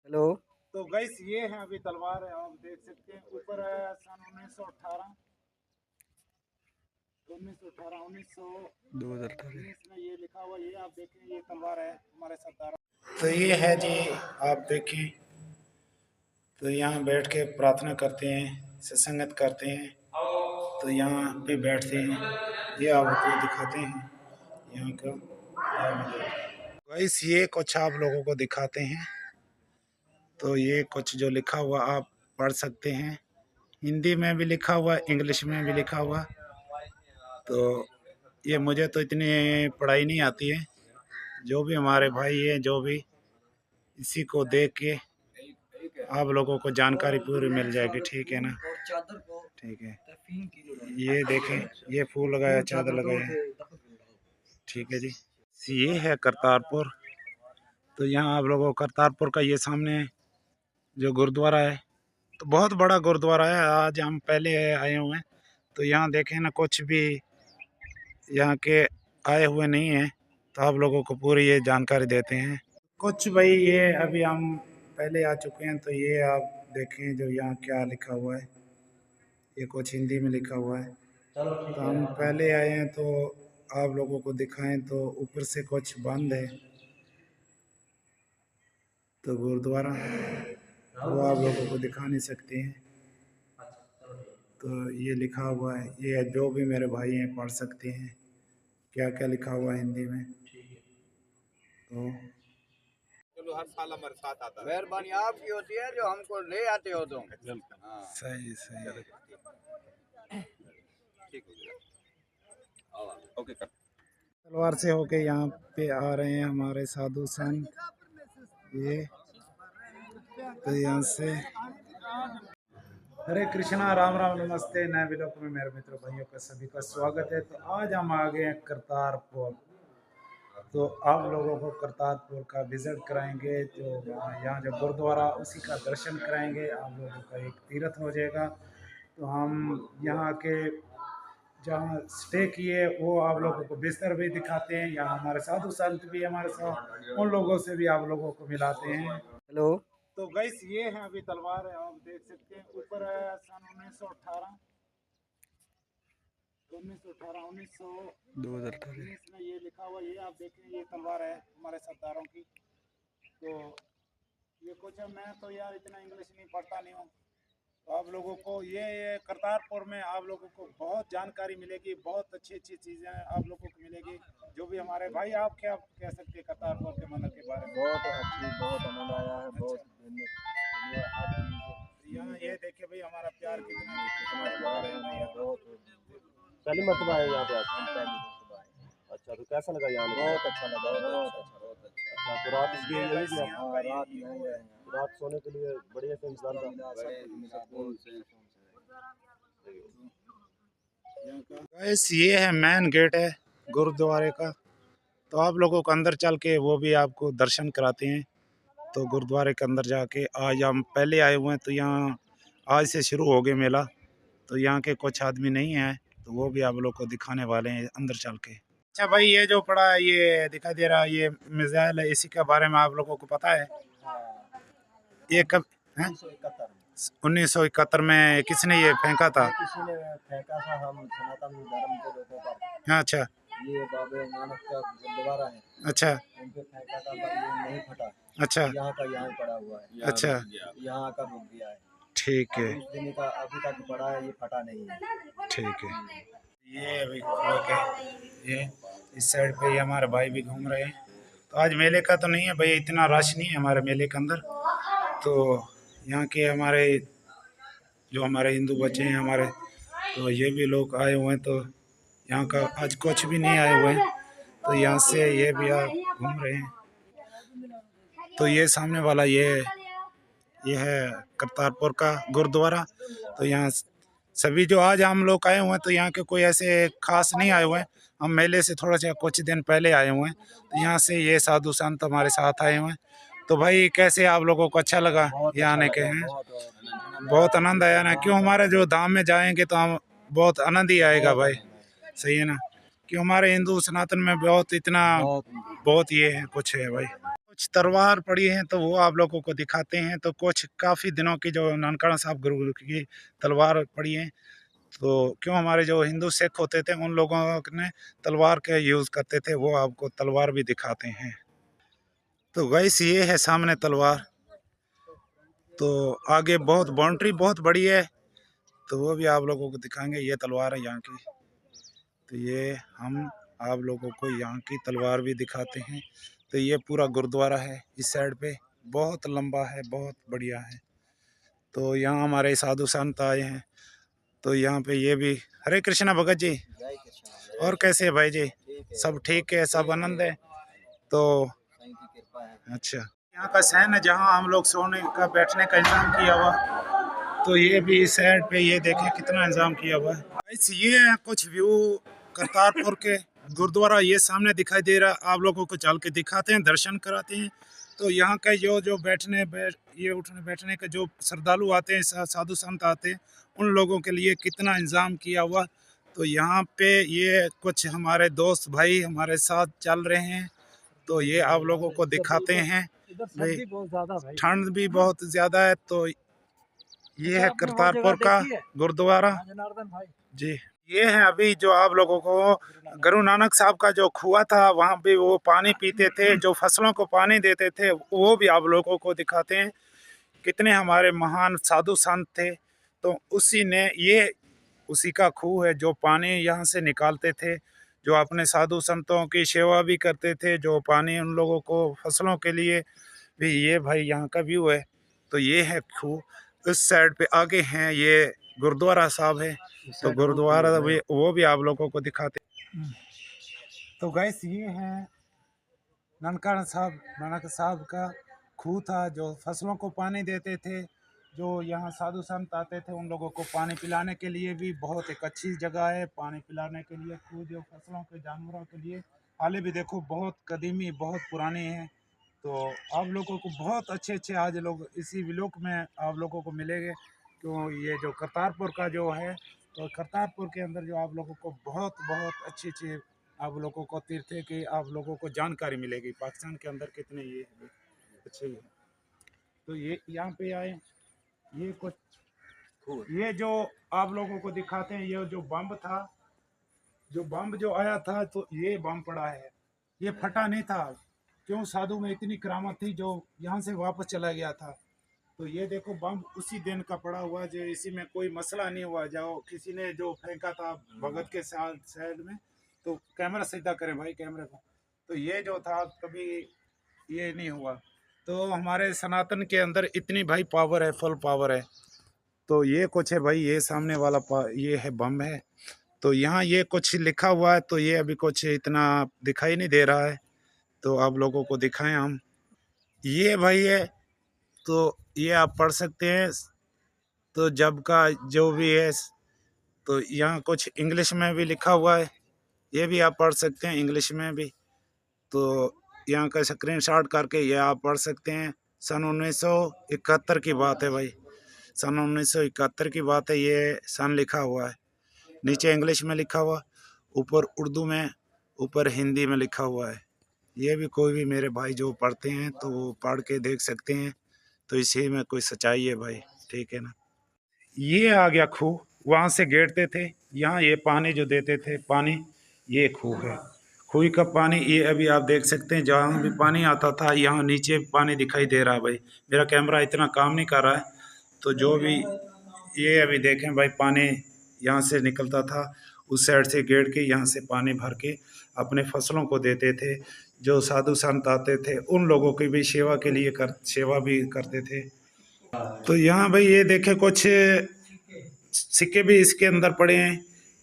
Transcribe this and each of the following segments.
Hello. तो gas ये है अभी तलवार है, आप देख सकते हैं ऊपर है सन 1918 2018 में ये लिखा हुआ। ये आप देखें, ये तलवार है हमारे सरदार। तो ये है जी, आप देखें तो यहाँ बैठ के प्रार्थना करते हैं, सत्संगत करते हैं। तो यहाँ पे बैठते हैं, ये आपको दिखाते हैं यहाँ का। गैस ये कुछ आप लोगों को दिखाते हैं। तो ये कुछ जो लिखा हुआ आप पढ़ सकते हैं, हिंदी में भी लिखा हुआ, इंग्लिश में भी लिखा हुआ। तो ये मुझे तो इतनी पढ़ाई नहीं आती है, जो भी हमारे भाई हैं, जो भी इसी को देख के आप लोगों को जानकारी पूरी मिल जाएगी। ठीक है ना? ठीक है। ये देखें, ये फूल लगाया, चादर लगाया। ठीक है जी। ये है करतारपुर। तो यहाँ आप लोगों को करतारपुर का ये सामने जो गुरुद्वारा है, तो बहुत बड़ा गुरुद्वारा है। आज हम पहले आए हुए हैं, तो यहाँ देखें ना, कुछ भी यहाँ के आए हुए नहीं हैं, तो आप लोगों को पूरी ये जानकारी देते हैं। कुछ भाई ये अभी हम पहले आ चुके हैं, तो ये आप देखें जो यहाँ क्या लिखा हुआ है, ये कुछ हिंदी में लिखा हुआ है। तो हम पहले आए हैं, तो आप लोगों को दिखाएं। तो ऊपर से कुछ बंद है, तो गुरुद्वारा वो आप लोगों को दिखा नहीं सकते हैं। तो ये लिखा हुआ है, ये जो भी मेरे भाई हैं पढ़ सकते हैं क्या क्या लिखा हुआ है हिंदी में। तो चलो हर साल हमारे साथ आता है। मेहरबानी आपकी होती है जो हमको ले आते हो तुम। सही सही है। ठीक हो गया। ओके कर। तलवार से होके यहाँ पे आ रहे हैं हमारे साधु संत। ये तो यहाँ से हरे कृष्णा, राम राम, नमस्ते। नए व्लॉग में मेरे मित्रों भाइयों का सभी का स्वागत है। तो आज हम आ गए हैं करतारपुर। तो आप लोगों को करतारपुर का विजिट कराएंगे, जो यहाँ जो गुरुद्वारा उसी का दर्शन कराएंगे। आप लोगों का एक तीर्थ हो जाएगा। तो हम यहाँ के जहाँ स्टे किए वो आप लोगों को बिस्तर भी दिखाते हैं। यहाँ हमारे साधु संत भी हमारे साथ, उन लोगों से भी आप लोगों को मिलाते हैं। हेलो। तो गैस ये है अभी तलवार है, आप देख सकते हैं ऊपर है सन 1918 1919 में ये लिखा हुआ। ये आप देखें, ये तलवार है हमारे सरदारों की। तो ये कुछ है, मैं तो यार इतना इंग्लिश नहीं पढ़ता नहीं हूँ। तो आप लोगों को ये करतारपुर में आप लोगों को बहुत जानकारी मिलेगी, बहुत अच्छी अच्छी चीज़ें आप लोगों को मिलेगी। जो भी हमारे भाई, आप क्या कह सकते हैं करतारपुर के मंदिर के बारे में? बहुत अच्छी, बहुत आनंद आया है। बहुत यहाँ ये देखिए भाई, हमारा प्यार कितना कितना प्यार है भैया। बहुत पहली मरतबा है यहाँ पे आज। अच्छा, तो कैसा लगा यहाँ? बहुत अच्छा लगा, बहुत अच्छा। तो रात इसलिए यही गया, रात सोने के लिए बढ़िया से इंतजाम गैस ये है मेन गेट है गुरुद्वारे का। तो आप लोगों को अंदर चल के वो भी आपको दर्शन कराते हैं। तो गुरुद्वारे के अंदर जाके आज हम पहले आए हुए हैं, तो यहाँ आज से शुरू हो गए मेला। तो यहाँ के कुछ आदमी नहीं हैं, तो वो भी आप लोग को दिखाने वाले हैं अंदर चल के। अच्छा भाई, ये जो पड़ा है, ये दिखाई दे रहा है, ये मिसाइल है, इसी के बारे में आप लोगों को पता है? ये कब है? 1971 में किसने ये फेंका था? किसी ने फेंका था, हम सनातन धर्म के लोगों पर। हाँ, अच्छा ये बाबा नानक का गुरुद्वारा है, अच्छा उन पे फेंका था, पर ये नहीं फटा। अच्छा यहाँ का यहाँ पड़ा हुआ है। अच्छा, यहाँ का रुक गया है। ठीक है, उस दिन का अभी तक पड़ा है, ये फटा नहीं है। ठीक है। ये अभी ये इस साइड पे ये हमारे भाई भी घूम रहे हैं। तो आज मेले का तो नहीं है भैया, इतना रश नहीं है हमारे मेले के अंदर। तो यहाँ के हमारे जो हमारे हिंदू बच्चे हैं हमारे, तो ये भी लोग आए हुए हैं। तो यहाँ का आज कुछ भी नहीं आए हुए हैं, तो यहाँ से ये भी घूम रहे हैं। तो ये सामने वाला ये है करतारपुर का गुरुद्वारा। तो यहाँ सभी जो आज हम लोग आए हुए हैं, तो यहाँ के कोई ऐसे खास नहीं आए हुए हैं। हम मेले से थोड़ा सा कुछ दिन पहले आए हुए हैं। तो यहाँ से ये साधु संत हमारे साथ आए हुए हैं। तो भाई कैसे आप लोगों को अच्छा लगा यहाँ आने के? हैं बहुत आनंद आया ना? क्यों, हमारे जो धाम में जाएंगे तो हम बहुत आनंद ही आएगा भाई, सही है ना? क्यों, हमारे हिंदू सनातन में बहुत इतना बहुत ये है, कुछ है भाई। कुछ तलवार पड़ी हैं तो वो आप लोगों को दिखाते हैं। तो कुछ काफ़ी दिनों की जो ननकाना साहब गुरु की तलवार पड़ी हैं, तो क्यों हमारे जो हिंदू सिख होते थे उन लोगों ने तलवार के यूज़ करते थे, वो आपको तलवार भी दिखाते हैं। तो गाइस ये है सामने तलवार, तो आगे बहुत बाउंड्री बहुत बड़ी है, तो वो भी आप लोगों को दिखाएंगे। ये तलवार है यहाँ की, तो ये हम आप लोगों को यहाँ की तलवार भी दिखाते हैं। तो ये पूरा गुरुद्वारा है इस साइड पे, बहुत लंबा है, बहुत बढ़िया है। तो यहाँ हमारे साधु संत आए हैं, तो यहाँ पे ये भी। हरे कृष्णा भगत जी, और कैसे है भाई जी? सब ठीक है, सब आनंद है। तो अच्छा, यहाँ का सहन है जहाँ हम लोग सोने का बैठने का इंतजाम किया हुआ, तो ये भी इस साइड पे ये देखें कितना इंतजाम किया हुआ है। ये है कुछ व्यू करतारपुर के गुरुद्वारा, ये सामने दिखाई दे रहा है, आप लोगों को चल के दिखाते हैं, दर्शन कराते हैं। तो यहाँ का जो जो ये उठने बैठने के जो श्रद्धालु आते हैं, साधु संत आते हैं, उन लोगों के लिए कितना इंतजाम किया हुआ। तो यहाँ पे ये कुछ हमारे दोस्त भाई हमारे साथ चल रहे हैं, तो ये आप लोगों को दिखाते हैं। ठंड भी बहुत ज़्यादा है, तो ये है करतारपुर का गुरुद्वारा जी। ये है अभी जो आप लोगों को गुरु नानक साहब का जो कुआं था, वहाँ पे वो पानी पीते थे, जो फसलों को पानी देते थे, वो भी आप लोगों को दिखाते हैं। कितने हमारे महान साधु संत थे, तो उसी का खूह है जो पानी यहाँ से निकालते थे, जो अपने साधु संतों की सेवा भी करते थे, जो पानी उन लोगों को फसलों के लिए भी। ये भाई यहाँ का व्यू है, तो ये है खूह। इस साइड पे आगे हैं ये गुरुद्वारा साहब है, तो गुरुद्वारा भी वो भी आप लोगों को दिखाते। तो गैस ये है नानक साहब का खूह था, जो फसलों को पानी देते थे। जो यहाँ साधु संत आते थे उन लोगों को पानी पिलाने के लिए भी बहुत एक अच्छी जगह है, पानी पिलाने के लिए खूह, जो फसलों के जानवरों के लिए। हाले भी देखो बहुत कदीमी, बहुत पुरानी है। तो आप लोगों को बहुत अच्छे अच्छे आज लोग इसी व्लॉग में आप लोगों को मिलेंगे, क्यों ये जो करतारपुर का जो है, तो करतारपुर के अंदर जो आप लोगों को बहुत बहुत अच्छी अच्छी आप लोगों को तीर्थ की आप लोगों को जानकारी मिलेगी। पाकिस्तान के अंदर कितने ये अच्छे हैं। तो ये यहाँ पे आए, ये कुछ ये जो आप लोगों को दिखाते हैं, ये जो बम था, जो बम जो आया था, तो ये बम पड़ा है, ये फटा नहीं था। क्यों, साधु में इतनी करामत थी, जो यहाँ से वापस चला गया था। तो ये देखो बम उसी दिन का पड़ा हुआ, जो इसी में कोई मसला नहीं हुआ। जो किसी ने जो फेंका था भगत के साथ साइड में, तो कैमरा सीधा करें भाई कैमरे को, तो ये जो था कभी ये नहीं हुआ। तो हमारे सनातन के अंदर इतनी भाई पावर है, फुल पावर है। तो ये कुछ है भाई, ये सामने वाला ये है बम है। तो यहाँ ये कुछ लिखा हुआ है, तो ये अभी कुछ इतना दिखाई नहीं दे रहा है, तो आप लोगों को दिखाएं हम। ये भाई है, तो ये आप पढ़ सकते हैं। तो जब का जो भी है, तो यहाँ कुछ इंग्लिश में भी लिखा हुआ है, ये भी आप पढ़ सकते हैं इंग्लिश में भी। तो यहाँ का स्क्रीनशॉट करके ये आप पढ़ सकते हैं। सन 1971 की बात है भाई, सन 1971 की बात है। ये सन लिखा हुआ है, नीचे इंग्लिश में लिखा हुआ, ऊपर उर्दू में, ऊपर हिंदी में लिखा हुआ है। ये भी कोई भी मेरे भाई जो पढ़ते हैं तो वो पढ़ के देख सकते हैं, तो इसी में कोई सच्चाई है भाई, ठीक है ना। ये आ गया खूह, वहाँ से गेटते थे, यहाँ ये पानी जो देते थे पानी, ये खूह है। खूह का पानी ये अभी आप देख सकते हैं, जहाँ भी पानी आता था यहाँ नीचे पानी दिखाई दे रहा है भाई। मेरा कैमरा इतना काम नहीं कर रहा है, तो जो भी ये अभी देखें भाई, पानी यहाँ से निकलता था, उस साइड से गेट के यहाँ से पानी भर के अपने फसलों को देते थे। जो साधु संत आते थे उन लोगों की भी सेवा के लिए सेवा भी करते थे। तो यहाँ भाई ये देखे कुछ सिक्के भी इसके अंदर पड़े हैं,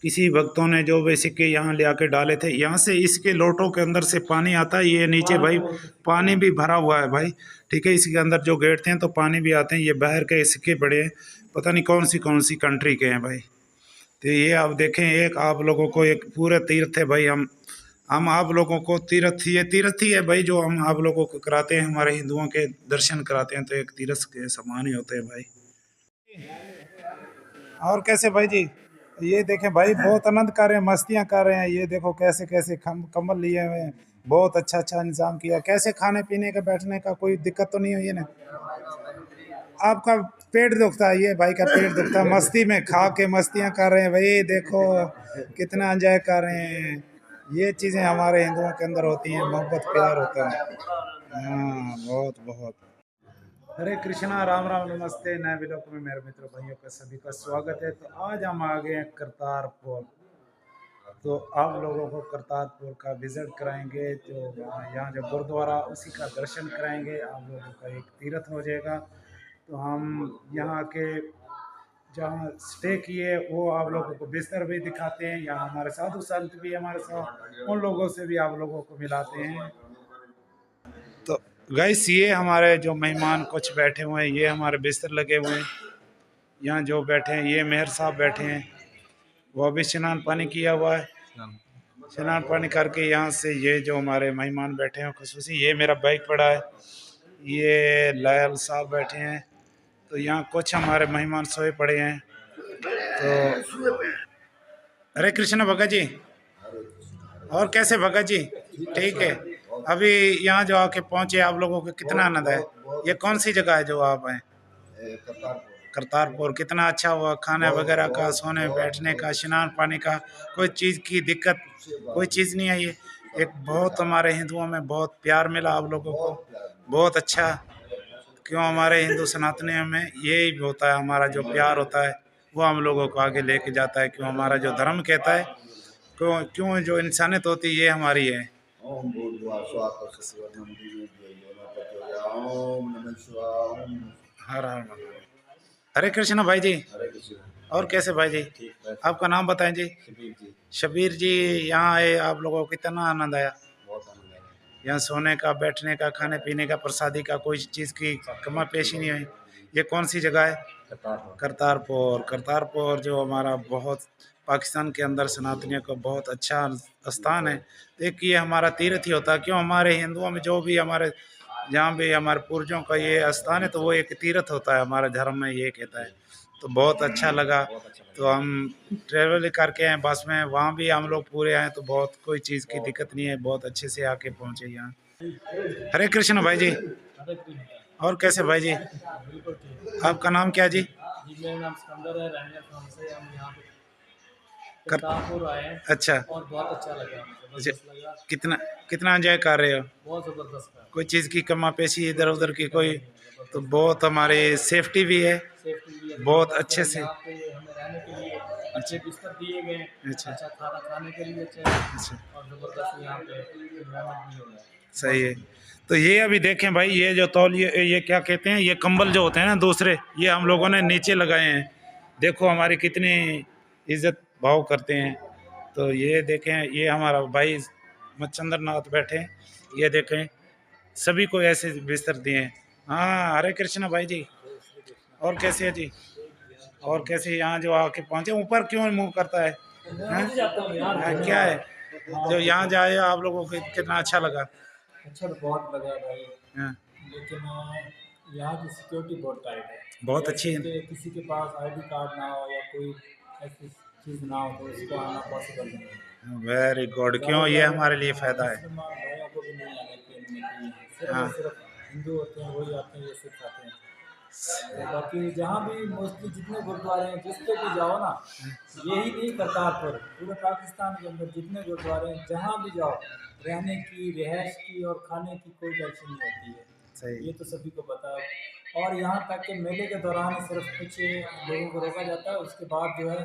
किसी भक्तों ने जो भी सिक्के यहाँ ले आके डाले थे। यहाँ से इसके लोटों के अंदर से पानी आता है, ये नीचे भाई पानी भी भरा हुआ है भाई, ठीक है। इसके अंदर जो गेटते हैं तो पानी भी आते हैं। ये बाहर के सिक्के पड़े हैं, पता नहीं कौन सी कंट्री के हैं भाई। तो ये आप देखें, एक आप लोगों को एक पूरा तीर्थ है भाई। हम आप लोगों को तीर्थ ही है भाई, जो हम आप लोगों को कराते हैं, हमारे हिंदुओं के दर्शन कराते हैं, तो एक तीर्थ के समान ही होते हैं भाई। और कैसे भाई जी, ये देखें भाई बहुत आनंद कर रहे हैं, मस्तियां कर रहे हैं। ये देखो कैसे कैसे कम्बल लिए हुए हैं, बहुत अच्छा अच्छा इंतजाम किया। कैसे खाने पीने का बैठने का कोई दिक्कत तो नहीं हुई है ना? आपका पेट दुखता है, ये भाई का पेट दुखता है, मस्ती में खा के मस्तियां कर रहे हैं भाई, देखो कितना एंजॉय कर रहे हैं। ये चीज़ें हमारे हिंदुओं के अंदर होती हैं, मोहब्बत प्यार होता है। हाँ बहुत बहुत। हरे कृष्णा, राम राम, नमस्ते। नए व्लॉग में मेरे मित्र भाइयों का सभी का स्वागत है। तो आज हम आ गए हैं करतारपुर। तो आप लोगों को करतारपुर का विजिट कराएंगे, जो यहाँ जो गुरुद्वारा उसी का दर्शन कराएंगे। आप लोगों का एक तीर्थ हो जाएगा। तो हम यहाँ के जहाँ स्टे किए वो आप लोगों को बिस्तर भी दिखाते हैं। यहाँ हमारे साधु संत भी हमारे साथ, उन लोगों से भी आप लोगों को मिलाते हैं। तो गाइस, ये हमारे जो मेहमान कुछ बैठे हुए हैं, ये हमारे बिस्तर लगे हुए हैं। यहाँ जो बैठे हैं ये मेहर साहब बैठे हैं, वो अभी स्नान पानी किया हुआ है। स्नान पानी करके यहाँ से ये जो हमारे मेहमान बैठे हैं खसूसी, ये मेरा बाइक पड़ा है, ये लायल साहब बैठे हैं। तो यहाँ कुछ हमारे मेहमान सोए पड़े हैं। तो हरे कृष्ण भगत जी, और कैसे भगत जी? ठीक है। अभी यहाँ जो आके पहुँचे, आप लोगों को कितना आनंद है? ये कौन सी जगह है जो आप हैं? करतारपुर। कितना अच्छा हुआ, खाने वगैरह का, सोने बैठने का, स्नान पानी का, कोई चीज़ की दिक्कत कोई चीज़ नहीं है। ये एक बहुत हमारे हिंदुओं में बहुत प्यार मिला आप लोगों को, बहुत अच्छा। क्यों हमारे हिंदू सनातनियों में यही होता है, हमारा जो प्यार होता है वो हम लोगों को आगे लेके जाता है। क्यों हमारा जो धर्म कहता है, क्यों क्यों जो इंसानियत होती है ये हमारी है। ओम भूर्भुवः स्वः तत्सवितुर्वरेण्यं भर्गो देवस्य धीमहि ओम नमः शिवाय। हर हर महादेव। हरे कृष्ण भाई जी। हरे कृष्ण। और कैसे भाई जी? आपका नाम बताएं जी। शबीर जी। शबीर जी, यहाँ आए आप लोगों को कितना आनंद आया? बहुत आनंद आया। यहाँ सोने का, बैठने का, खाने पीने का, प्रसादी का, कोई चीज़ की कमी पेशी नहीं हुई। ये कौन सी जगह है? करतारपुर। करतारपुर जो हमारा बहुत पाकिस्तान के अंदर सनातनियों का बहुत अच्छा स्थान है। एक ये हमारा तीर्थ ही होता है। क्यों हमारे हिंदुओं में जो भी हमारे जहाँ भी हमारे पूर्वजों का ये स्थान है, तो वो एक तीर्थ होता है, हमारे धर्म में ये कहता है। तो बहुत अच्छा लगा। तो हम ट्रेवल करके आए बस में, वहाँ भी हम लोग पूरे आए, तो बहुत कोई चीज़ की दिक्कत नहीं है, बहुत अच्छे से आके पहुँचे यहाँ। हरे कृष्ण भाई जी। और कैसे भाई जी? आपका नाम क्या जी? मेरा नाम सिकंदर है, रहने गाँव से हम यहाँ पे कर करतारपुर आए हैं। अच्छा और बहुत अच्छा लगा, जबरदस्त लगा, कितना कितना एंजॉय कर रहे हो? बहुत ज़बरदस्त था। कोई चीज़ की कमा पेशी इधर उधर की कोई? जबरदस्त तो बहुत हमारी सेफ्टी भी है, सेफ्टी भी है, बहुत बंदोबस्त अच्छे है। से। यहाँ पे हमें रहने के लिए अच्छे बिस्तर दिए गए हैं, अच्छा अच्छा खाना खाने के लिए अच्छे, अच्छा, और ज़बरदस्त यहाँ पे एनवायरनमेंट भी हो रहा है। सही है। तो ये अभी देखें भाई, ये जो तौलिए, ये क्या कहते हैं, ये कंबल जो होते हैं ना दूसरे, ये हम लोगों ने नीचे लगाए हैं। देखो हमारी कितनी इज्जत भाव करते हैं। तो ये देखें, ये हमारा भाई मच्छंद्र नाथ बैठे हैं, ये देखें सभी को ऐसे बिस्तर दिए हैं। हाँ हरे कृष्णा भाई जी। और कैसे है जी? और कैसे यहाँ जो आके पहुँचे, ऊपर क्यों मुंह करता है? हाँ, क्या है जो यहाँ जाए आप लोगों को कितना अच्छा लगा? अच्छा तो बहुत लगा भाई, हाँ, लेकिन यहाँ की सिक्योरिटी बहुत टाइट है। बहुत अच्छी है। किसी के पास आईडी कार्ड ना हो या कोई ऐसी चीज़ ना हो तो उसको आना पॉसिबल नहीं है। Very good. क्यों, ये हमारे लिए फायदा है। मुसलमान भाइयों को भी नहीं आने की अनुमति है, सिर्फ हाँ और सिर्फ हिंदू होते हैं वही आते हैं, ये सिर्फ आते हैं। तो बाकी जहाँ भी मोस्टली जितने गुरुद्वारे हैं, जिस पे भी जाओ ना, यही नहीं करतारपुर, पूरे पाकिस्तान के अंदर जितने गुरुद्वारे हैं जहाँ भी जाओ, रहने की, रिहाइश की और खाने की कोई टेंशन नहीं होती है। सही। ये तो सभी को पता है। और यहाँ तक कि मेले के दौरान सिर्फ कुछ लोगों को रोका जाता है, उसके बाद जो है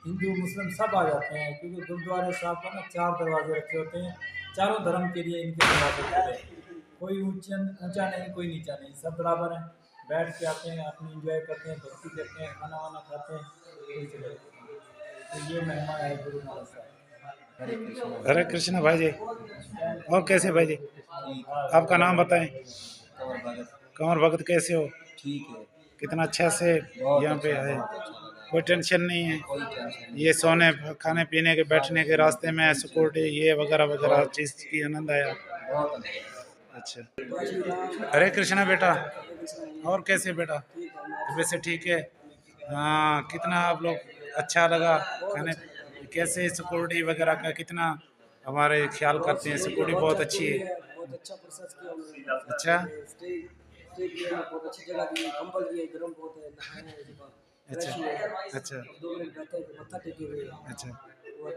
हिंदू मुस्लिम सब आ जाते हैं, क्योंकि गुरुद्वारे साहब पर ना 4 दरवाजे रखे होते हैं, चारों धर्म के लिए इनके दरवाजे खुले हैं। कोई ऊंचा नहीं, कोई नीचा नहीं, सब बराबर हैं। बैठ के आते हैं, अपनी इंजॉय करते हैं, भक्ति करते हैं, खाना वाना खाते हैं, फिर चले जाते हैं। तो ये महिमा है गुरु नानक साहब। हरे कृष्ण। हरे कृष्ण भाई जी। और कैसे भाई जी? आपका नाम बताएं। कंवर भगत। कंवर भगत, कैसे हो? ठीक है। कितना अच्छा से यहाँ पे है, कोई टेंशन नहीं है। कोई टेंशन नहीं। ये सोने खाने पीने के, बैठने के, रास्ते में सिक्योरिटी ये वगैरह वगैरह चीज़ की आनंद आया। बहुत अच्छा। अच्छा। हरे कृष्णा बेटा। और कैसे बेटा? वैसे ठीक है। हाँ, कितना आप लोग अच्छा लगा खाने, कैसे सिक्योरिटी वगैरह का कितना हमारे ख्याल करते हैं। सिक्योरिटी बहुत अच्छी है। बहुत अच्छा प्रोसेस किया उन्होंने। अच्छा स्टे स्टे किया है, बहुत अच्छी जगह दी है, कंबल दिए, गर्म बहुत है, नहाए हैं जगह, अच्छा फ्रेश हुए हैं, अच्छा 2 मिनट बैठे हैं, मत्था टेके हुए हैं। अच्छा। और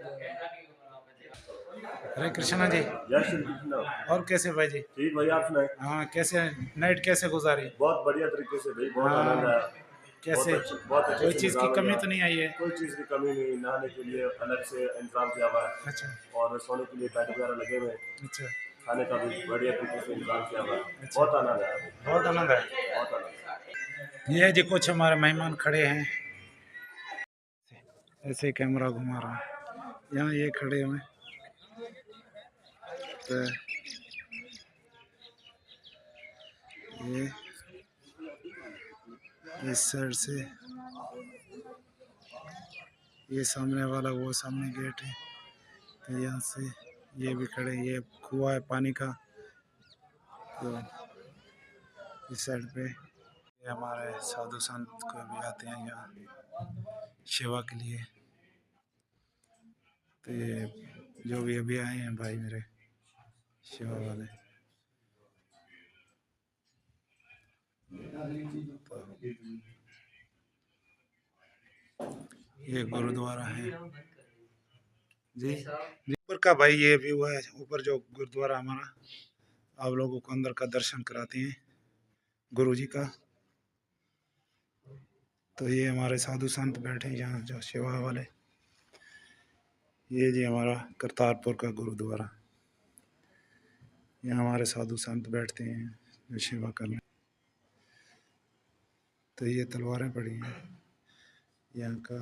हरे कृष्णा जी। जय श्री कृष्ण। और कैसे भाई जी? ठीक भाई, आप सुनाए? हाँ, कैसे नाइट कैसे गुजारी? बहुत बढ़िया तरीके से भाई, बहुत आनंद हाँ, आया। कैसे बहुत अच्छे कोई से चीज़ की निजाम है कमी यहाँ। तो नहीं आई है? कोई चीज़ की कमी नहीं, नहाने के लिए अलग से इंतजाम किया हुआ है अच्छा और सोने के लिए बेड वगैरह लगे हुए हैं। अच्छा खाने का भी बढ़िया तरीके से इंतजाम किया हुआ है। अच्छा। बहुत आनंद आया भाई, बहुत आनंद है। बहुत आनंद आया। ये जी कुछ हमारे मेहमान खड़े हैं, ऐसे कैमरा घुमा रहा हूँ। यहाँ ये खड़े हुए तो ये इस साइड से ये सामने वाला वो सामने गेट है, तो यहाँ से ये भी खड़े। ये कुआं है पानी का, तो इस साइड पे ये हमारे साधु संत को भी आते हैं यहाँ सेवा के लिए। तो ये जो भी अभी आए हैं भाई मेरे सेवा वाले, ये गुरुद्वारा है जी। ऊपर का भाई ये व्यू है, ऊपर जो गुरुद्वारा हमारा, आप लोगों को अंदर का दर्शन कराते हैं गुरु जी का। तो ये हमारे साधु संत बैठे हैं यहाँ जो सेवा वाले। ये जी हमारा करतारपुर का गुरुद्वारा, यहाँ हमारे साधु संत बैठते हैं जो सेवा करने। तो ये तलवारें पड़ी हैं यहाँ का,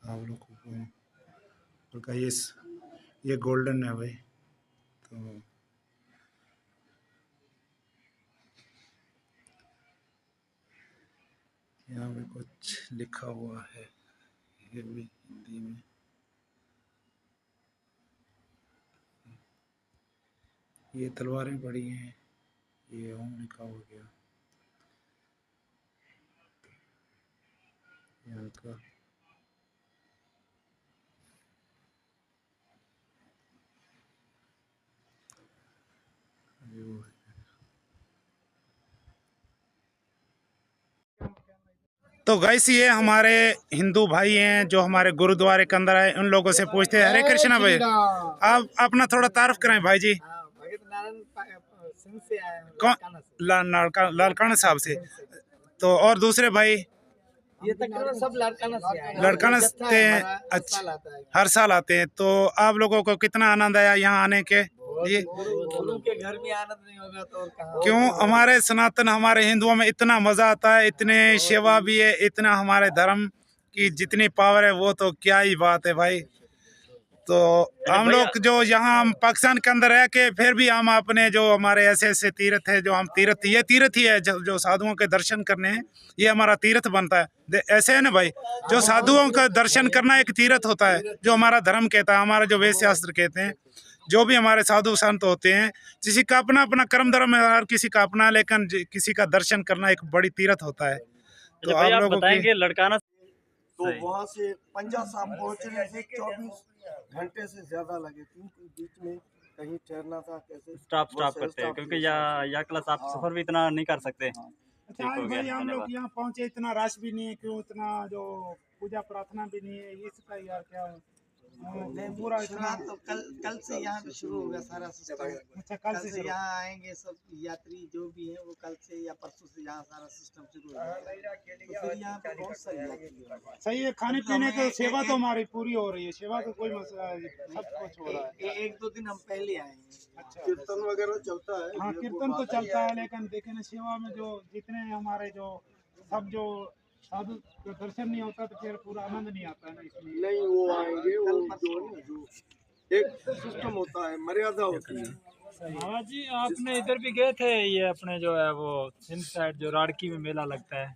आप लोगों को का ये गोल्डन है भाई। तो यहाँ पे कुछ लिखा हुआ है, ये भी हिंदी में। ये तलवारें पड़ी हैं, ये ओम लिखा हो गया यहाँ का। ये वो है। तो गैस ये हमारे हिंदू भाई हैं जो हमारे गुरुद्वारे के अंदर आए, उन लोगों से पूछते हैं। हरे कृष्णा भाई, आप अपना थोड़ा तारीफ करें भाई जी। कौन? लालकाना साहब से। तो और दूसरे भाई ये तकरीबन सब लड़काना से आए हैं। लड़काना से हैं। अच्छा, हर साल आते हैं। तो आप लोगों को कितना आनंद आया यहाँ आने के लिए? गुरु के घर में आनंद नहीं होगा तो और कहाँ? क्यों? हमारे सनातन हमारे हिंदुओं में इतना मजा आता है, इतने सेवा भी है, इतना हमारे धर्म की जितनी पावर है वो तो क्या ही बात है भाई। तो हम लोग जो यहाँ हम पाकिस्तान के अंदर रह के फिर भी हम अपने जो हमारे ऐसे ऐसे तीर्थ है जो हम तीर्थ, ये तीर्थ ही है जो साधुओं के दर्शन करने हैं, ये हमारा तीर्थ बनता है। ऐसे है ना भाई, जो साधुओं का दर्शन करना एक तीर्थ होता है, जो हमारा धर्म कहता है, हमारा जो वेद शास्त्र कहते हैं। जो भी हमारे साधु संत होते हैं, किसी का अपना अपना कर्म धर्म है और किसी का अपना, लेकिन किसी का दर्शन करना एक बड़ी तीर्थ होता है। तो भाई आप आप लोगों बताएंगे लड़काना तो वहाँ से पंजा साहब पहुँचने से 24 घंटे से ज्यादा लगे, क्योंकि बीच में कहीं ठहरना था, कैसे स्टॉप करते हैं क्योंकि या क्लास आप सफर भी इतना नहीं कर सकते। अच्छा हो गया, भाई, हम लोग धन्यवाद। यहाँ पहुँचे, इतना रश भी नहीं है, क्यों इतना जो पूजा प्रार्थना भी नहीं है, इसका यार क्या पूरा इतना। तो कल से यहाँ पे शुरू होगा सारा सिस्टम। अच्छा, कल से यहाँ आएंगे सब यात्री जो भी है, वो कल से या परसों से यहाँ सारा सिस्टम शुरू होगा। तो फिर यहाँ पे बहुत सारी यात्री होंगे। सही है, खाने पीने की सेवा तो हमारी पूरी हो रही है, सेवा का कोई मसला सब कुछ हो रहा है। 1-2 दिन हम पहले आए हैं। अच्छा, कीर्तन वगैरह चलता है। हाँ कीर्तन तो चलता है, लेकिन देखे ना सेवा में जो जितने हमारे जो सब जो साधु का दर्शन नहीं होता तो फिर पूरा आनंद नहीं आता है ना, इसलिए। नहीं, वो आएंगे, वो जो एक सिस्टम होता है, मर्यादा होती है। हाँ जी, आपने इधर भी गए थे, ये अपने जो है वो सिंध साइड जो राड़की में मेला लगता है।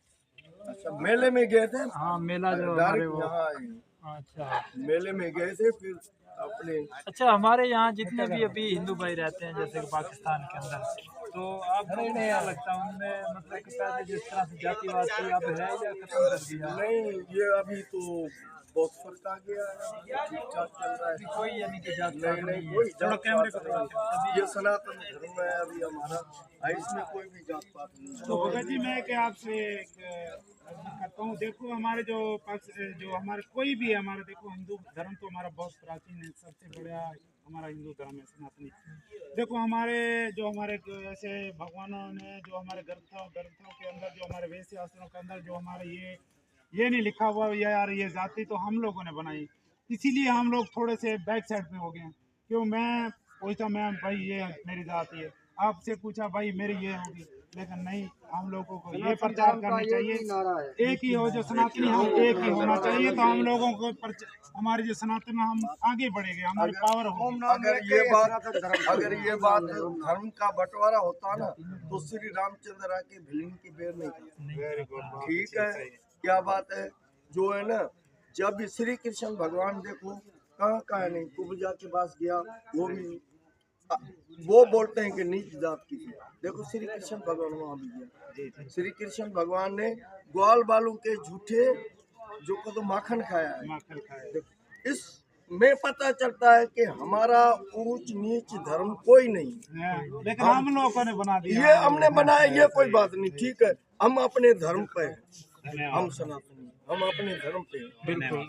अच्छा, मेले में गए थे। हाँ, मेला जो हमारे वो। यहाँ अच्छा, मेले में गए थे, फिर अपने। अच्छा, हमारे यहाँ जितने भी अभी हिंदू भाई रहते हैं जैसे कि पाकिस्तान के अंदर, तो आपको क्या लगता है उनमें मतलब कि पहले जिस तरह से जातिवाद थी अब है या खत्म कर दिया? नहीं, ये अभी तो बहुत फर्क आ गया है, ठीक ठाक चल रहा है। कोई यानी कि जात पात नहीं नहीं है। कोई थोड़ा जात कैमरे पात को थोड़ा नहीं। ये सनातन धर्म है अभी हमारा, इसमें कोई भी जात पात नहीं है। तो भगत जी मैं क्या आपसे एक अर्ज करता हूँ, देखो हमारे जो जो हमारे कोई भी है हमारा, देखो हिंदू धर्म तो हमारा बहुत प्राचीन है, सबसे बड़ा हमारा हिंदू धर्म है सनातनी। देखो हमारे जो हमारे ऐसे भगवानों ने जो हमारे ग्रंथों के अंदर, जो हमारे वेद शास्त्रों के अंदर जो हमारे ये नहीं लिखा हुआ यार, ये जाति तो हम लोगों ने बनाई, इसीलिए हम लोग थोड़े से बैक साइड पे हो गए हैं। क्यों मैं पूछता मैं भाई ये मेरी जाति है, आपसे पूछा भाई मेरी ये होगी, लेकिन नहीं, हम लोगों को ये प्रचार करना चाहिए एक ही हो, जो सनातनी हम एक ही होना चाहिए, तो हम लोगों को हमारे जो सनातन हम आगे बढ़ेंगे, हमारी पावर हो। अगर ये बात धर्म का बंटवारा होता ना तो श्री रामचंद्र आके भिलन की बेर नहीं करते। ठीक है, क्या बात है जो है ना, जब श्री कृष्ण भगवान देखो कहाँ नहीं, कुब्जा के पास गया, वो बोलते हैं कि नीच जात की थी। देखो श्री कृष्ण भगवान वहाँ भी गया, श्री कृष्ण भगवान ने ग्वाल बालों के झूठे जो को तो माखन खाया है। इस में पता चलता है कि हमारा ऊंच नीच धर्म कोई नहीं, लेकिन हम लोगों ने बना दिया, ये हमने बनाया, ये कोई बात नहीं। ठीक है, हम अपने धर्म पे हैं, हम सनातनी, हम अपने धर्म पे हैं।